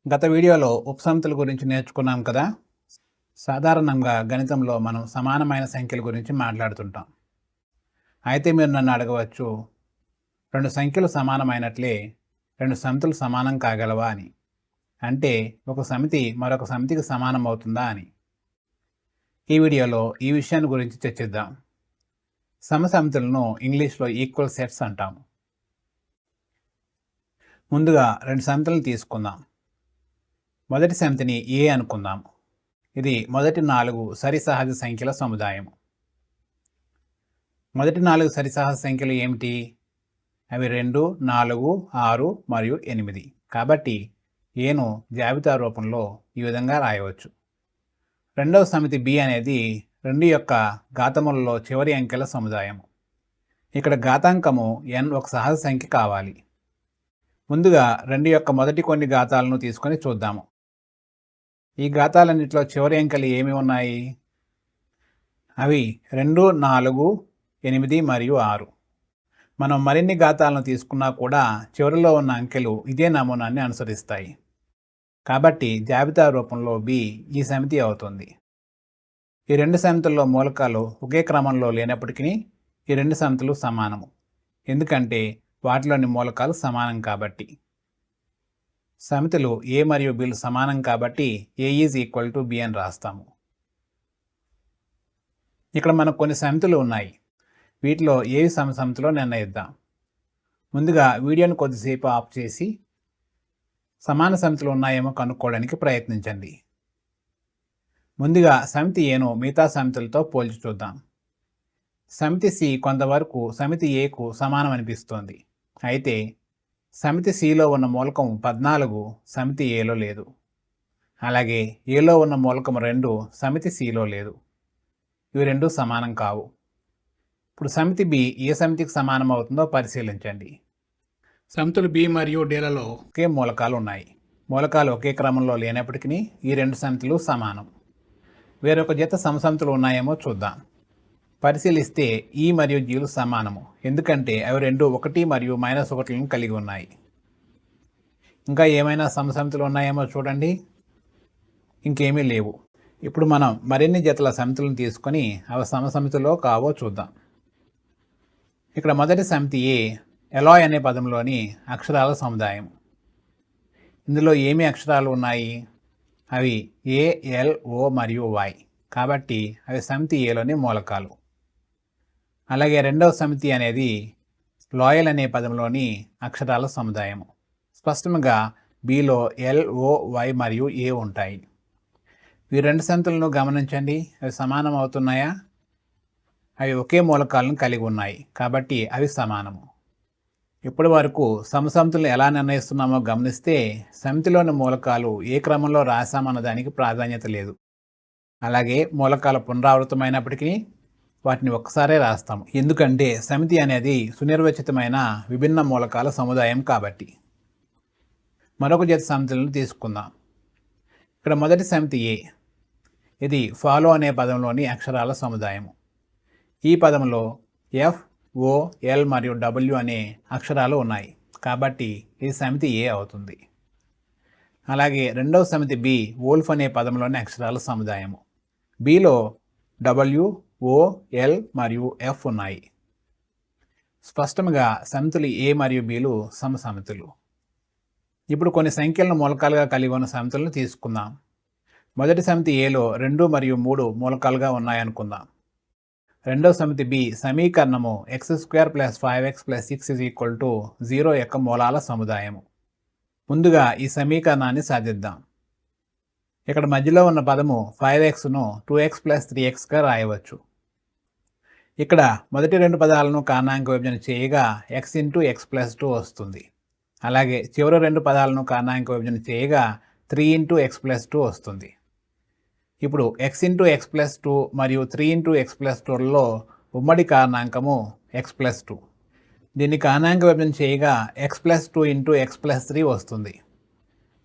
గత వీడియోలో ఉపసమితుల గురించి నేర్చుకున్నాం కదా. సాధారణంగా గణితంలో మనం సమానమైన సంఖ్యల గురించి మాట్లాడుతుంటాం. అయితే మీరు నన్ను అడగవచ్చు, రెండు సంఖ్యలు సమానమైనట్లే రెండు సమితులు సమానం కాగలవా అని. అంటే ఒక సమితి మరొక సమితికి సమానం అవుతుందా అని. ఈ వీడియోలో ఈ విషయాన్ని గురించి చర్చిద్దాం. సమసమితులను ఇంగ్లీష్లో ఈక్వల్ సెట్స్ అంటాము. ముందుగా రెండు సమితులను తీసుకుందాం. మొదటి సమితిని ఏ అనుకుందాం. ఇది మొదటి 4 సరిసహజ సంఖ్యల సముదాయం. మొదటి 4 సరిసహజ సంఖ్యలు ఏమిటి? అవి 2, 4, 6 మరియు 8. కాబట్టి ఏను జాబితా రూపంలో ఈ విధంగా రాయవచ్చు. రెండవ సమితి బి అనేది 2 యొక్క ఘాతములలో చివరి అంకెల సముదాయం. ఇక్కడ ఘాతాంకము n ఒక సహజ సంఖ్య కావాలి. ముందుగా 2 యొక్క మొదటి కొన్ని ఘాతాలను తీసుకొని చూద్దాము. ఈ ఘాతాలన్నింటిలో చివరి అంకెలు ఏమి ఉన్నాయి? అవి 2, 4, 8 మరియు 6. మనం మరిన్ని ఘాతాలను తీసుకున్నా కూడా చివరిలో ఉన్న అంకెలు ఇదే నమూనాన్ని అనుసరిస్తాయి. కాబట్టి జాబితా రూపంలో బి ఈ సమితి అవుతుంది. ఈ రెండు సమితుల్లో మూలకాలు ఒకే క్రమంలో లేనప్పటికీ ఈ రెండు సమితులు సమానము. ఎందుకంటే వాటిలోని మూలకాలు సమానం కాబట్టి. సమితులు ఏ మరియు బిలు సమానం కాబట్టి ఏ ఈజ్ ఈక్వల్ టు బి అని రాస్తాము. ఇక్కడ మనకు కొన్ని సమితులు ఉన్నాయి. వీటిలో ఏవి సమసమితిలో నిర్ణయిద్దాం. ముందుగా వీడియోను కొద్దిసేపు ఆఫ్ చేసి సమాన సమితులు ఉన్నాయేమో కనుక్కోవడానికి ప్రయత్నించండి. ముందుగా సమితి ఏను మిగతా సమితులతో పోల్చి చూద్దాం. సమితి సి కొంతవరకు సమితి ఏకు సమానం అనిపిస్తోంది. అయితే సమితి సిలో ఉన్న మూలకం 14 సమితి ఏలో లేదు. అలాగే ఏలో ఉన్న మూలకం 2 సమితి సిలో లేదు. ఇవి రెండు సమానం కావు. ఇప్పుడు సమితి బి ఏ సమితికి సమానం అవుతుందో పరిశీలించండి. సమితులు బి మరియు డీలలో ఒకే మూలకాలు ఉన్నాయి. మూలకాలు ఒకే క్రమంలో లేనప్పటికీ ఈ రెండు సమితులు సమానం. వేరొక జత సమసమితులు ఉన్నాయేమో చూద్దాం. పరిశీలిస్తే ఈ మరియు జీలు సమానము. ఎందుకంటే అవి రెండు 1 మరియు -1లను కలిగి ఉన్నాయి. ఇంకా ఏమైనా సమసమితులు ఉన్నాయేమో చూడండి. ఇంకేమీ లేవు. ఇప్పుడు మనం మరిన్ని జతల సమితులను తీసుకొని అవి సమసమితిలో కావో చూద్దాం. ఇక్కడ మొదటి సమితి ఏ ఎలాయ్ అనే పదంలోని అక్షరాల సముదాయం. ఇందులో ఏమి అక్షరాలు ఉన్నాయి? అవి ఏ, ఎల్, ఓ మరియు వై. కాబట్టి అవి సమితి ఏలోని మూలకాలు. అలాగే రెండవ సమితి అనేది లాయల్ అనే పదంలోని అక్షరాల సముదాయము. స్పష్టంగా బిలో ఎల్, ఓ, వై మరియు ఏ ఉంటాయి. ఈ రెండు సమితులను గమనించండి. అవి సమానం అవుతున్నాయా? అవి ఒకే మూలకాలను కలిగి ఉన్నాయి కాబట్టి అవి సమానము. ఇప్పటి వరకు సమసమితులను ఎలా నిర్ణయిస్తున్నామో గమనిస్తే సమితిలోని మూలకాలు ఏ క్రమంలో రాశామన్న దానికి ప్రాధాన్యత లేదు. అలాగే మూలకాల పునరావృతమైనప్పటికీ వాటిని ఒక్కసారే రాస్తాము. ఎందుకంటే సమితి అనేది సునిర్వచితమైన విభిన్న మూలకాల సముదాయం కాబట్టి. మరొక జత సమితులను తీసుకుందాం. ఇక్కడ మొదటి సమితి ఏ. ఇది ఫాలో అనే పదంలోని అక్షరాల సముదాయము. ఈ పదంలో ఎఫ్, ఓ, ఎల్ మరియు డబ్ల్యూ అనే అక్షరాలు ఉన్నాయి కాబట్టి ఈ సమితి ఏ అవుతుంది. అలాగే రెండవ సమితి బి వోల్ఫ్ అనే పదంలోని అక్షరాల సముదాయము. బిలో డబ్ల్యూ, ఓ, ఎల్ మరియు ఎఫ్ ఉన్నాయి. స్పష్టంగా సమితులు ఏ మరియు బిలు సమసమితులు. ఇప్పుడు కొన్ని సంఖ్యలను మూలకాలుగా కలిగి ఉన్న సమితులను తీసుకుందాం. మొదటి సమితి ఏలో 2 మరియు 3 మూలకాలుగా ఉన్నాయనుకుందాం. రెండవ సమితి బి సమీకరణము x² + 5x + 6 0 యొక్క మూలాల సముదాయము. ముందుగా ఈ సమీకరణాన్ని సాధిద్దాం. ఇక్కడ మధ్యలో ఉన్న పదము 5xను 2x + 3xగా రాయవచ్చు. ఇక్కడ మొదటి రెండు పదాలను కారణాంక విభజన చేయగా x × x + 2 వస్తుంది. అలాగే చివరి రెండు పదాలను కారణాంక విభజన చేయగా 3 × x + 2 వస్తుంది. ఇప్పుడు x × x + 2 మరియు 3 × x + 2లలో ఉమ్మడి కారణాంకము x + 2. దీన్ని కారణాంక విభజన చేయగా x + 2 × x + 3 వస్తుంది.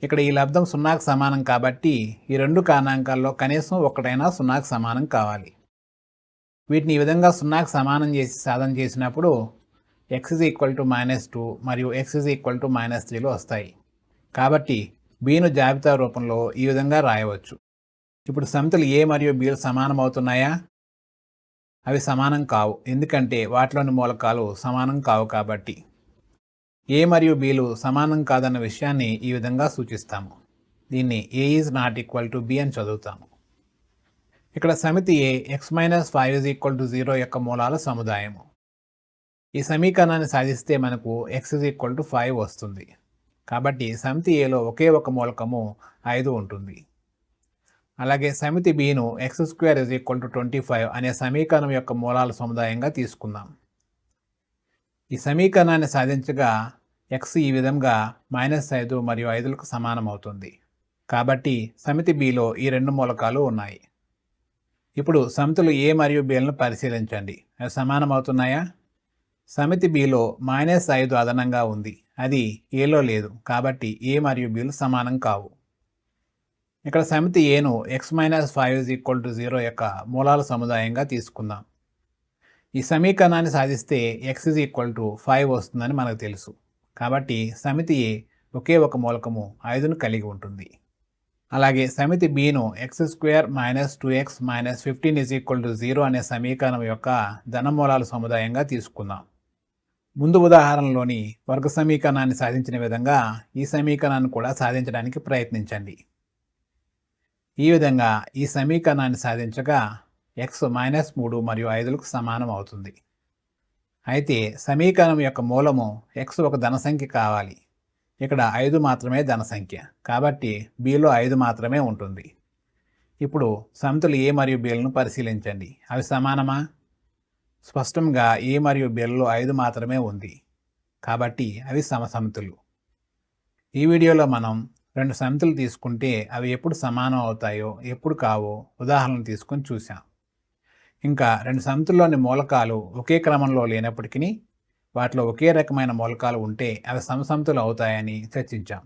ఇక్కడ ఈ లబ్ధం 0కి సమానం కాబట్టి ఈ రెండు కారణాంకాల్లో కనీసం ఒకటైనా 0కి సమానం కావాలి. వీటిని ఈ విధంగా 0కి సమానం చేసి సాధన చేసినప్పుడు x = -2 మరియు x = -3లు వస్తాయి. కాబట్టి బిను జాబితా రూపంలో ఈ విధంగా రాయవచ్చు. ఇప్పుడు సమితులు ఏ మరియు బిలు సమానం అవుతున్నాయా? అవి సమానం కావు, ఎందుకంటే వాటిలోని మూలకాలు సమానం కావు కాబట్టి. ఏ మరియు బిలు సమానం కాదన్న విషయాన్ని ఈ విధంగా సూచిస్తాము. దీన్ని A is not equal to B అని చదువుతాము. ఇక్కడ సమితి ఏ x-5 యొక్క మూలాల సముదాయము. ఈ సమీకరణాన్ని సాధిస్తే మనకు x=5 వస్తుంది. కాబట్టి సమితి ఏలో ఒకే ఒక మూలకము 5 ఉంటుంది. అలాగే సమితి బిను x²25 అనే సమీకరణం యొక్క మూలాల సముదాయంగా తీసుకుందాం. ఈ సమీకరణాన్ని సాధించగా x ఈ విధంగా -5 మరియు 5లకు సమానం అవుతుంది. కాబట్టి సమితి బిలో ఈ రెండు మూలకాలు ఉన్నాయి. ఇప్పుడు సమితులు ఏ మరియు బిలను పరిశీలించండి. అవి సమానం అవుతున్నాయా? సమితి బిలో -5 అదనంగా ఉంది, అది ఏలో లేదు, కాబట్టి ఏ మరియు బిలు సమానం కావు. ఇక్కడ సమితి ఏను x-5 యొక్క మూలాల సముదాయంగా తీసుకుందాం. ఈ సమీకరణాన్ని సాధిస్తే x=5 వస్తుందని మనకు తెలుసు. కాబట్టి సమితి ఏ ఒకే ఒక మూలకము 5ను కలిగి ఉంటుంది. అలాగే సమితి బిను x² - 2x - 15 0 అనే సమీకరణం యొక్క ధనమూలాల సముదాయంగా తీసుకుందాం. ముందు ఉదాహరణలోని వర్గ సమీకరణాన్ని సాధించిన విధంగా ఈ సమీకరణాన్ని కూడా సాధించడానికి ప్రయత్నించండి. ఈ విధంగా ఈ సమీకరణాన్ని సాధించగా x -3 మరియు 5లకు సమానం అవుతుంది. అయితే సమీకరణం యొక్క మూలము x ఒక ధన సంఖ్య కావాలి. ఇక్కడ 5 మాత్రమే ధన సంఖ్య, కాబట్టి బిలో 5 మాత్రమే ఉంటుంది. ఇప్పుడు సమితులు ఏ మరియు బిలను పరిశీలించండి. అవి సమానమా? స్పష్టంగా ఏ మరియు బిలలో 5 మాత్రమే ఉంది, కాబట్టి అవి సమసమితులు. ఈ వీడియోలో మనం రెండు సమితులు తీసుకుంటే అవి ఎప్పుడు సమానం అవుతాయో ఎప్పుడు కావో ఉదాహరణలు తీసుకొని చూసాం. ఇంకా రెండు సమితుల్లోని మూలకాలు ఒకే క్రమంలో లేనప్పటికీ వాటిలో ఒకే రకమైన మూలకాలు ఉంటే అవి సమసమితులు అవుతాయని చర్చించాం.